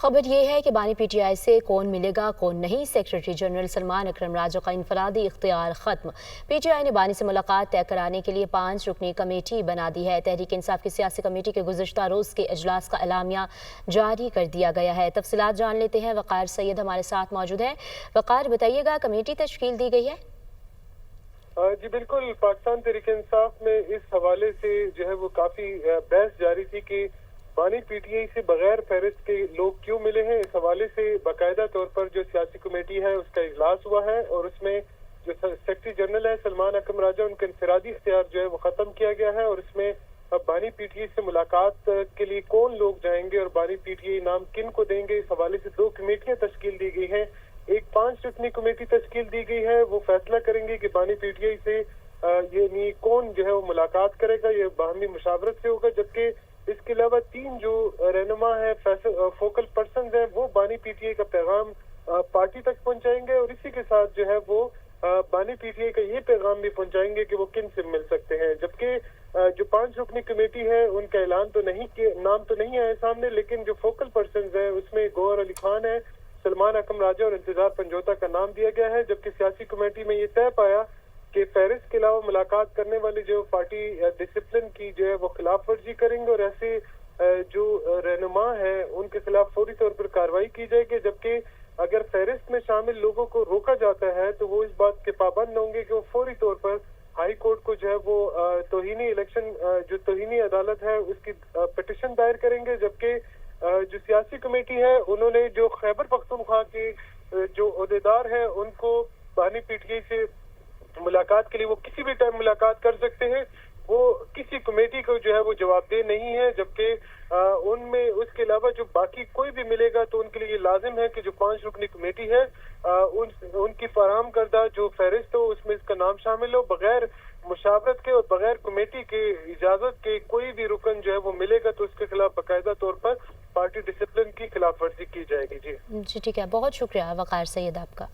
खबर ये है कि बानी पीटीआई से कौन मिलेगा कौन नहीं। सेक्रेटरी जनरल सलमान अकरम राजा का इनफरादी इख्तियार खत्म। पीटीआई ने बानी से मुलाकात तय कराने के लिए 5 रुकनी कमेटी बना दी है। तहरीक इंसाफ की सियासी कमेटी के गुज़श्ता रोज़ के अजलास का एलामिया जारी कर दिया गया है। तफसीलात जान लेते हैं। वक़ार सैयद हमारे साथ मौजूद है। वक़ार, बताइएगा, कमेटी तश्कील दी गई है? जी बिल्कुल, पाकिस्तान तहरीक इंसाफ में इस हवाले से जो है वो काफ़ी बहस जारी थी कि बानी पीटीआई से बगैर फहरिस्त के लोग क्यों मिले हैं। इस हवाले से बाकायदा तौर पर जो सियासी कमेटी है उसका इजलास हुआ है और उसमें जो सेक्रेटरी जनरल है सलमान अकरम राजा, उनका इनफरादी इख्तियार जो है वो ख़त्म किया गया है। और इसमें अब बानी पीटीआई से मुलाकात के लिए कौन लोग जाएंगे और बानी पीटीआई नाम किन को देंगे, इस हवाले से 2 कमेटियाँ तश्कील दी गई हैं। एक 5 रुकनी कमेटी तश्कील दी गई है, वो फैसला करेंगे कि बानी पीटीआई से ये कौन जो है वो मुलाकात करेगा, ये बाहमी मुशावरत से होगा। जबकि इसके अलावा 3 जो रहनुमा है, फोकल पर्सन है, वो बानी पीटीआई का पैगाम पार्टी तक पहुंचाएंगे और इसी के साथ जो है वो बानी पीटीआई का ये पैगाम भी पहुंचाएंगे कि वो किन से मिल सकते हैं। जबकि जो 5 रुकनी कमेटी है उनका ऐलान तो नहीं, नाम तो नहीं आया सामने, लेकिन जो फोकल पर्सन है उसमें गौहर अली खान है, सलमान अकरम राजा और इंतजार पंजोता का नाम दिया गया है। जबकि सियासी कमेटी में ये तय पाया कि फहरिस्त के अलावा मुलाकात करने वाले जो पार्टी डिसिप्लिन की जो है वो खिलाफ वर्जी करेंगे और ऐसे जो रहनुमा है उनके खिलाफ फौरी तौर पर कार्रवाई की जाएगी। जबकि अगर फहरिस्त में शामिल लोगों को रोका जाता है तो वो इस बात के पाबंद होंगे कि वो फौरी तौर पर हाई कोर्ट को जो है वो तौहीनी इलेक्शन जो तौहीनी अदालत है उसकी पिटिशन दायर करेंगे। जबकि जो सियासी कमेटी है उन्होंने जो खैबर पख्तूनख्वा के जो ओहदेदार है उनको बानी पीटीआई से मुलाकात के लिए वो किसी भी टाइम मुलाकात कर सकते हैं, वो किसी कमेटी को जो है वो जवाबदेह नहीं है। जबकि उनमें उसके अलावा जो बाकी कोई भी मिलेगा तो उनके लिए लाजिम है कि जो 5 रुकनी कमेटी है उनकी फराहम करदा जो फहरिस्त हो उसमें इसका नाम शामिल हो। बगैर मुशावरत के और बगैर कमेटी के इजाजत के कोई भी रुकन जो है वो मिलेगा तो उसके खिलाफ बाकायदा तौर पर पार्टी डिसिप्लिन की खिलाफ वर्जी की जाएगी। जी ठीक है, बहुत शुक्रिया वक़ार सैयद आपका।